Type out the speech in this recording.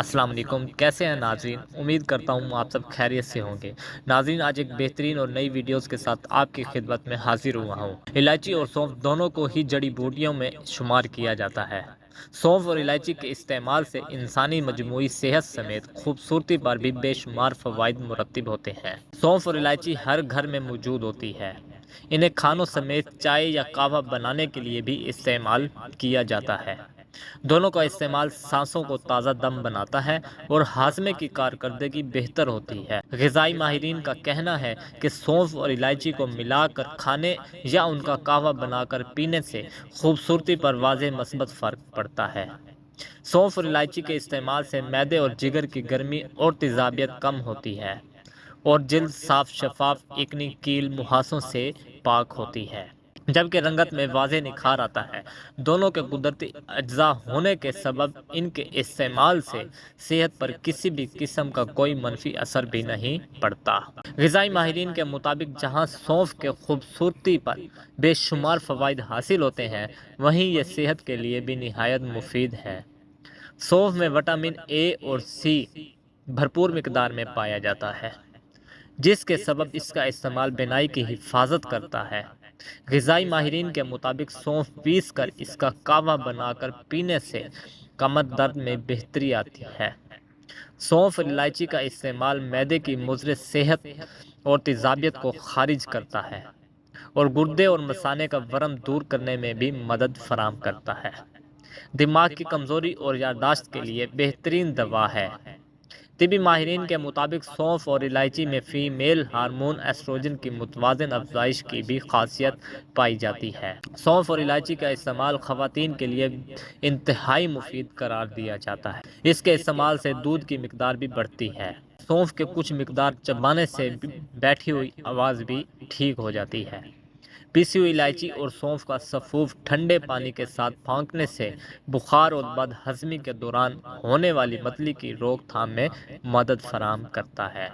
السلام علیکم، کیسے ہیں ناظرین؟ امید کرتا ہوں آپ سب خیریت سے ہوں گے۔ ناظرین، آج ایک بہترین اور نئی ویڈیوز کے ساتھ آپ کی خدمت میں حاضر ہوا ہوں۔ الائچی اور سونف دونوں کو ہی جڑی بوٹیوں میں شمار کیا جاتا ہے۔ سونف اور الائچی کے استعمال سے انسانی مجموعی صحت سمیت خوبصورتی پر بھی بے شمار فوائد مرتب ہوتے ہیں۔ سونف اور الائچی ہر گھر میں موجود ہوتی ہے۔ انہیں کھانوں سمیت چائے یا قہوہ بنانے کے لیے بھی استعمال کیا جاتا ہے۔ دونوں کا استعمال سانسوں کو تازہ دم بناتا ہے اور ہاضمے کی کارکردگی بہتر ہوتی ہے۔ غذائی ماہرین کا کہنا ہے کہ سونف اور الائچی کو ملا کر کھانے یا ان کا قہوہ بنا کر پینے سے خوبصورتی پر واضح مثبت فرق پڑتا ہے۔ سونف اور الائچی کے استعمال سے معدے اور جگر کی گرمی اور تیزابیت کم ہوتی ہے اور جلد صاف شفاف ایکنی کیل مہاسوں سے پاک ہوتی ہے، جبکہ رنگت میں واضح نکھار آتا ہے۔ دونوں کے قدرتی اجزاء ہونے کے سبب ان کے استعمال سے صحت پر کسی بھی قسم کا کوئی منفی اثر بھی نہیں پڑتا۔ غذائی ماہرین کے مطابق جہاں سونف کے خوبصورتی پر بے شمار فوائد حاصل ہوتے ہیں، وہیں یہ صحت کے لیے بھی نہایت مفید ہے۔ سونف میں وٹامن اے اور سی بھرپور مقدار میں پایا جاتا ہے، جس کے سبب اس کا استعمال بینائی کی حفاظت کرتا ہے۔ غذائی ماہرین کے مطابق سونف پیس کر اس کا قہوہ بنا کر پینے سے کمر درد میں بہتری آتی ہے۔ سونف اور الائچی کا استعمال معدے کی مضر صحت اور تیزابیت کو خارج کرتا ہے اور گردے اور مثانے کا ورم دور کرنے میں بھی مدد فراہم کرتا ہے۔ دماغ کی کمزوری اور یادداشت کے لیے بہترین دوا ہے۔ طبی ماہرین کے مطابق سونف اور الائچی میں فیمیل ہارمون ایسٹروجن کی متوازن افزائش کی بھی خاصیت پائی جاتی ہے۔ سونف اور الائچی کا استعمال خواتین کے لیے انتہائی مفید قرار دیا جاتا ہے۔ اس کے استعمال سے دودھ کی مقدار بھی بڑھتی ہے۔ سونف کے کچھ مقدار چبانے سے بیٹھی ہوئی آواز بھی ٹھیک ہو جاتی ہے۔ پیسی ہوئی الائچی اور سونف کا سفوف ٹھنڈے پانی کے ساتھ پھونکنے سے بخار اور بد ہضمی کے دوران ہونے والی متلی کی روک تھام میں مدد فراہم کرتا ہے۔